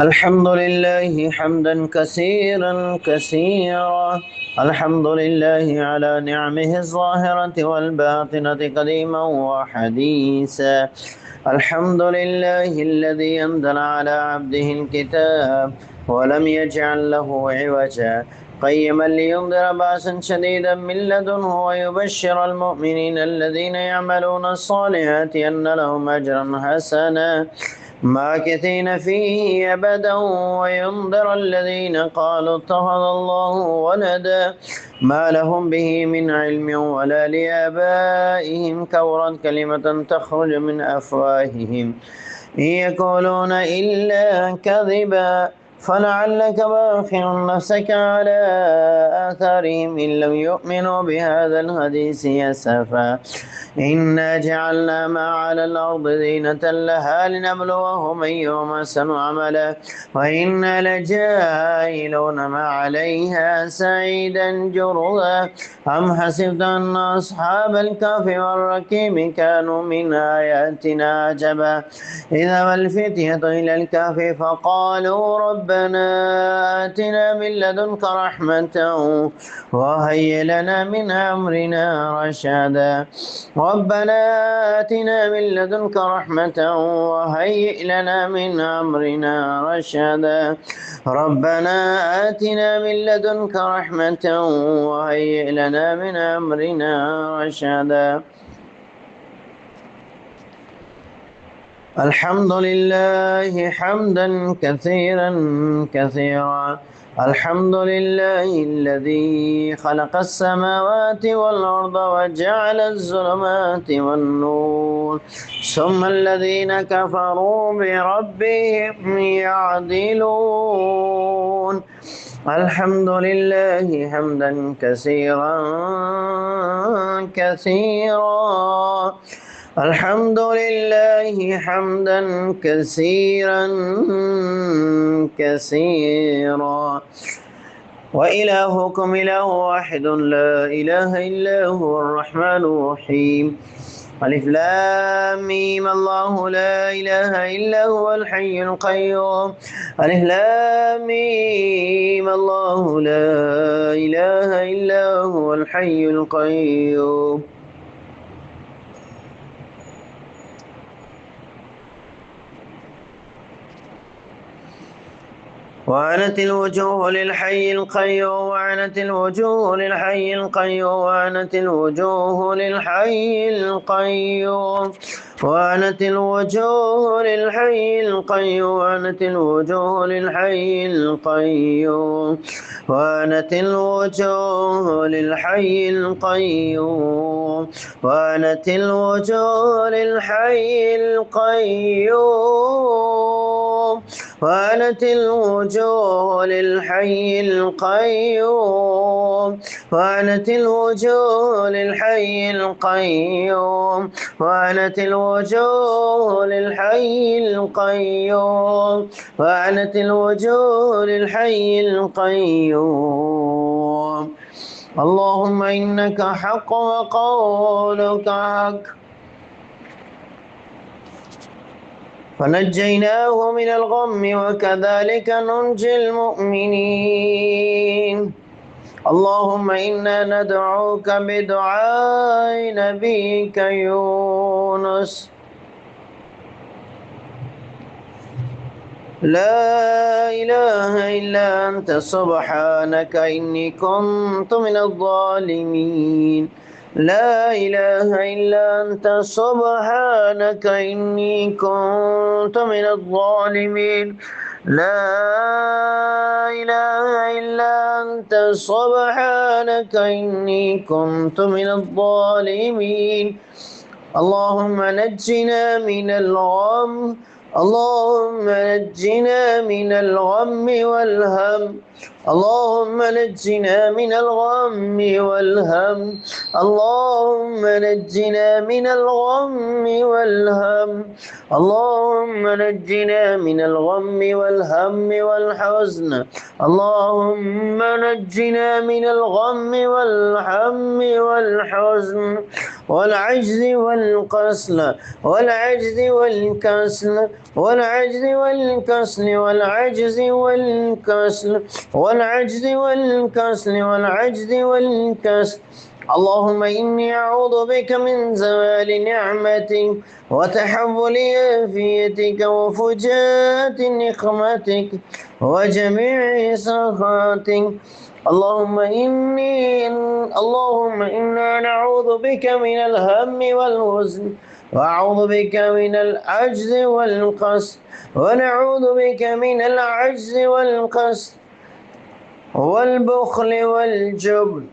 الحمد لله حمدا كثيرا كثيرا. الحمد لله على نعمه الظاهرة والباطنة قديما وحديثا. الحمد لله الذي أنزل على عبده الكتاب ولم يجعل له عوجا قيما لينذر بأسا شديدا من لدنه ويبشر المؤمنين الذين يعملون الصالحات أن لهم أجرا حسنا ماكثين فيه أبدا وينذر الذين قالوا اتخذ الله ولدا ما لهم به من علم ولا لآبائهم كبرت كلمة تخرج من أفواههم إن يقولون إلا كذبا فلعلك باخع نفسك على آثارهم إن لم يؤمنوا بهذا الحديث أسفا إنا جعلنا ما على الأرض زينة لها لنبلوهم أيهم أحسن عملا وإنا لجاعلون ما عليها سعيدا جرذا أم حسبت أن أصحاب الكهف والرقيم كانوا من آياتنا عجبا إذا الفتية إلى الكهف فقالوا ربنا آتنا من لدنك رحمة وهيئ لنا من أمرنا رشدا ربنا آتنا من لدنك رحمة وهيئ لنا من أمرنا رشدا ربنا آتنا من لدنك رحمة وهيئ لنا من أمرنا رشدا الحمد لله حمدا كثيرا كثيرا. الحمد لله الذي خلق السماوات والأرض وجعل الظلمات والنور ثم الذين كفروا بربهم يعدلون الحمد لله حمدا كثيرا كثيرا. الحمد لله حمدا كثيرا كثيرا. وإلهكم إله واحد لا إله إلا هو الرحمن الرحيم ألف لام ميم الله لا إله إلا هو الحي القيوم ألف لام ميم الله لا إله إلا هو الحي القيوم وعنت الوجوه للحي القيوم وعنت الوجوه للحي القيوم وعنت الوجوه للحي القيوم وعنت الوجوه للحي القيوم وعنت الوجوه للحي القيوم وعنت الوجوه للحي القيوم وعنت الوجوه للحي القيوم وعنت الوجوه للحي القيوم وعنت الوجوه للحي القيوم وعنت الوجوه للحي القيوم وعنت الوجوه للحي القيوم اللهم إنك حق وقولك حق فنجيناه من الغم وكذلك ننجي المؤمنين اللهم إنا ندعوك بدعاء نبيك يونس لا إله إلا أنت سبحانك إني كنت من الظالمين لا إله إلا أنت سبحانك إني كنت من الظالمين لا إله إلا أنت سبحانك إني كنت من الظالمين اللهم نجنا من الغم اللهم نجنا من الغم والهم اللهم نجنا من الغم والهم اللهم نجنا من الغم والهم اللهم نجنا من الغم والهم والحزن اللهم نجنا من الغم والهم والحزن والعجز والكسل والعجز والكسل والعجز والكسل والعجز والكسل والعجز والكسل والعجز والكسل. اللهم إني أعوذ بك من زوال نعمتك وتحول عافيتك وفجاءة نقمتك وجميع سخطك. اللهم إنا نعوذ بك من الهم والحزن وأعوذ بك من العجز والقصد ونعوذ بك من العجز والقصد والبخل والجبن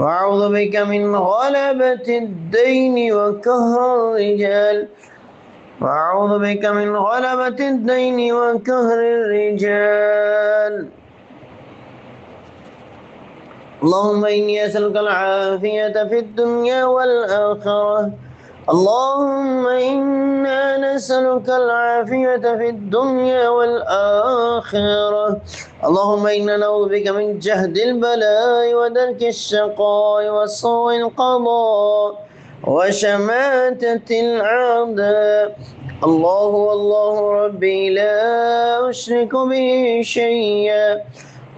وأعوذ بك من غلبة الدين وقهر الرجال وأعوذ بك من غلبة الدين وقهر الرجال. اللهم إني أسألك العافية في الدنيا والآخرة. اللهم إنا نسألك العافية في الدنيا والآخرة. اللهم إنا نعوذ بك من جهد البلاء ودرك الشقاء وسوء القضاء وشماتة الأعداء. الله ربي لا أشرك به شيئا.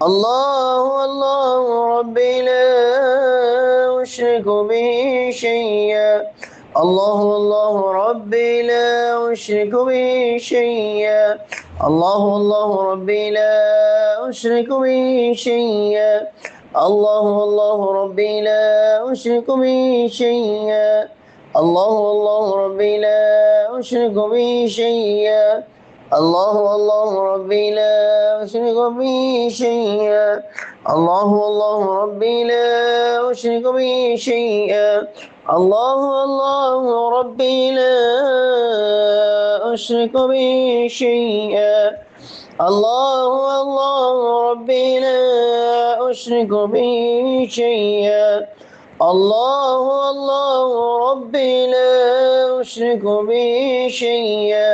الله ربي لا أشرك به شيئا. الله ربي لا أشرك به شيئا. الله ربي لا أشرك به شيئا. الله ربي لا أشرك به شيئا. الله ربي لا أشرك به شيئا. الله ربي لا أشرك به شيئا. الله ربي لا أشرك به شيئا. الله ربي لا أشرك به شيئا. الله ربي لا أشرك به شيئا. الله ربي لا أشرك به شيئا.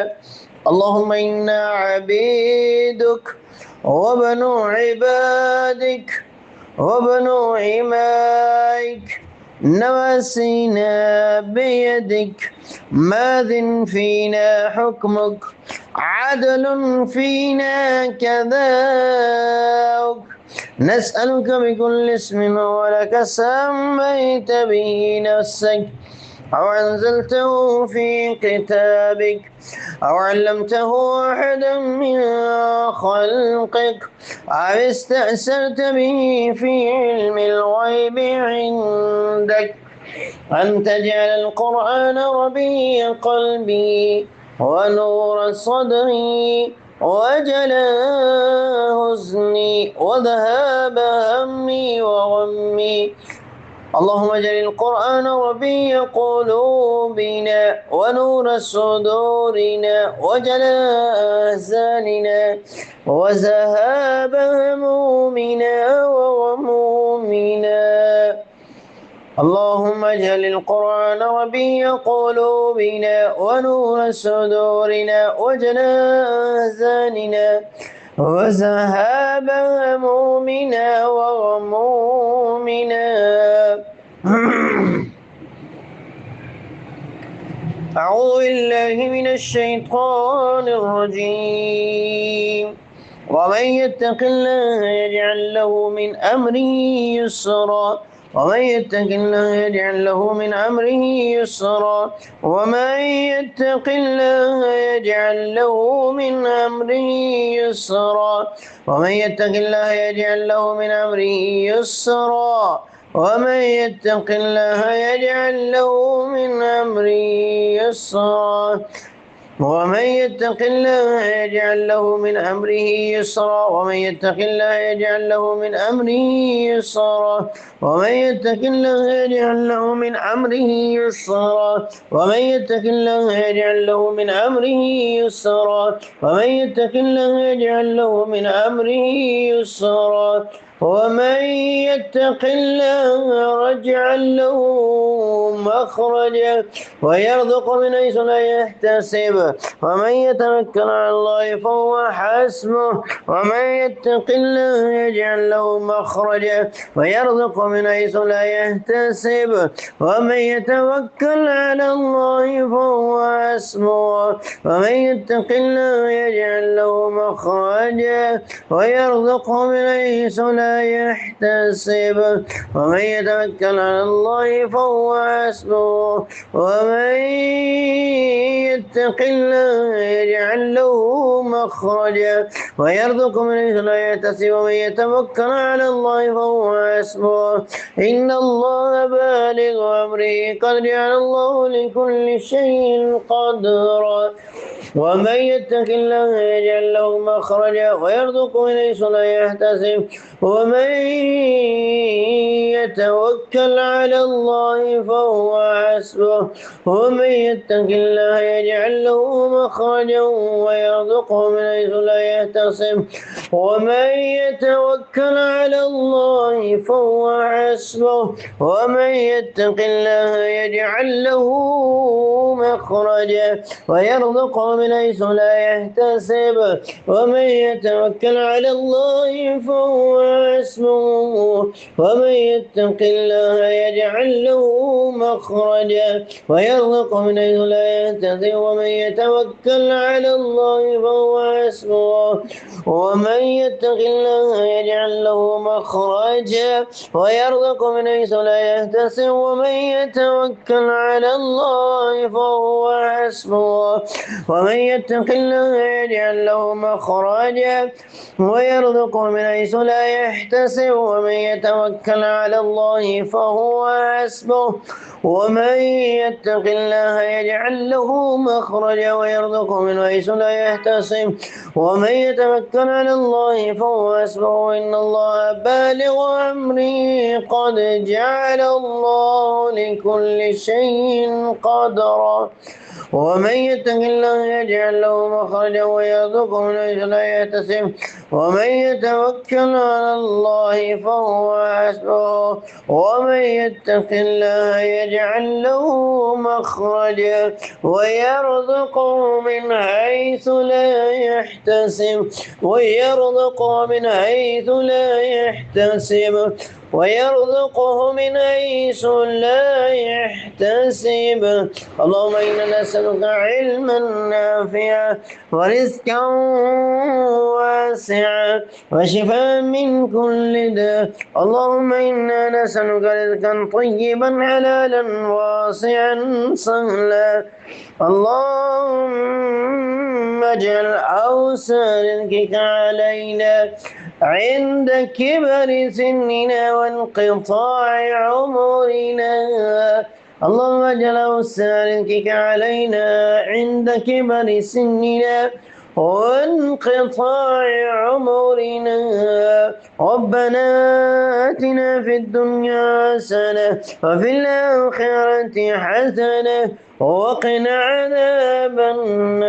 اللهم إنا عبيدك وبن عبادك وبن عمائك نواسينا بيدك ماذ فينا حكمك عدل فينا كذاك. نسألك بكل اسم هو لك سميت به نفسك أو أنزلته في كتابك أو علمته أحدا من خلقك أو استأثرت به في علم الغيب عندك أن تجعل القرآن ربيع قلبي ونور صدري وجلاء حزني وذهاب همي وغمي. اللهم اجعل القرآن ربيع قلوبنا ونور صدورنا وجلاء أحزاننا وذهاب همومنا وغمومنا. اللهم اجعل القرآن ربيع قلوبنا ونور صدورنا وجلاء أحزاننا وذهاب همومنا وغمومنا. أعوذ بالله من الشيطان الرجيم. ومن يتق الله يجعل له من أمره يسرا. ومن يتق الله يجعل له من أمره يسرا. ومن يتق الله يجعل له من أمره يسرا. ومن يتق الله يجعل له من أمره يسرا. ومن يتق الله يجعل له من أمره يسرا. ومن يتق الله يجعل له من أمره يسرا. ومن يتق الله يجعل له من أمره يسرا. ومن يتق الله يجعل له من أمره يسرا. ومن يتق الله يجعل له من أمره يسرا. ومن يتق الله يجعل له من أمره يسرا. ومن يتق الله يجعل له مخرجا ويرزق من حيث لا يحتسب ومن يتوكل على الله فهو حسبه ومن يتق الله يجعل له مخرجا ويرزق من حيث لا يحتسب ومن يتوكل على الله فهو حسبه ومن يتق الله يجعل له مخرجا ويرزقه من حيث لا يحتسب ومن يتوكل على الله فهو حسبه ومن يتق الله يجعل له مخرجا ويرزقه من حيث لا يحتسب ومن يتوكل على الله فهو حسبه إن الله بالغ أمره قد جعل الله لكل شيء قدرا ومن يتق الله يجعل له مخرجا ويرزقه من حيث لا يحتسب ومن يتوكل على الله فهو حسبه ومن يتق الله يجعل له مخرجا ويرزقه من حيث لا يحتسب ومن يتوكل على الله فهو حسبه ومن يتق الله يجعل له مخرجا ويرزقه من حيث لا يحتسب ومن يتوكل على الله فهو حسبه ومن يتق الله يجعل له مخرجا ويرزقه من حيث لا يحتسب ومن يتوكل على الله فهو حسبه ومن يتق الله يجعل له مخرجا ويرزقه من حيث لا يحتسب ومن يتوكل على الله فهو حسبه ومن يتق الله يجعل له مخرجا ويرزقه من حيث لا يحتسب ومن يتوكل على الله فهو حسبه ومن يتق الله يجعل له مخرجا ويرزقه من حيث لا يحتسب ومن يتوكل على الله فهو حسبه إن الله بالغ أمره قد جعل الله لكل شيء قدرا ومن يتق الله يجعل له مخرجا ويرزقه من حيث لا يحتسب ومن يتوكل على الله فهو حسبه ومن يتق الله يجعل له مخرجا ويرزقه من حيث لا يحتسب ويرزقه من حيث لا يحتسب ويرزقه من حيث لا يحتسب اللهم إنا نسألك علما نافعا ورزقا واسعا وشفاء من كل داء اللهم إنا نسألك رزقا طيبا حلالا واسعا سهلا اللهم اجعل أوسع رزقك علينا عند كبر سننا وانقطاع عمرنا اللهم اجعل أوسع رزقك علينا عند كبر سننا وانقطاع عمرنا ربنا آتنا في الدنيا حسنة وفي الآخرة حسنة وقنا عذاب النار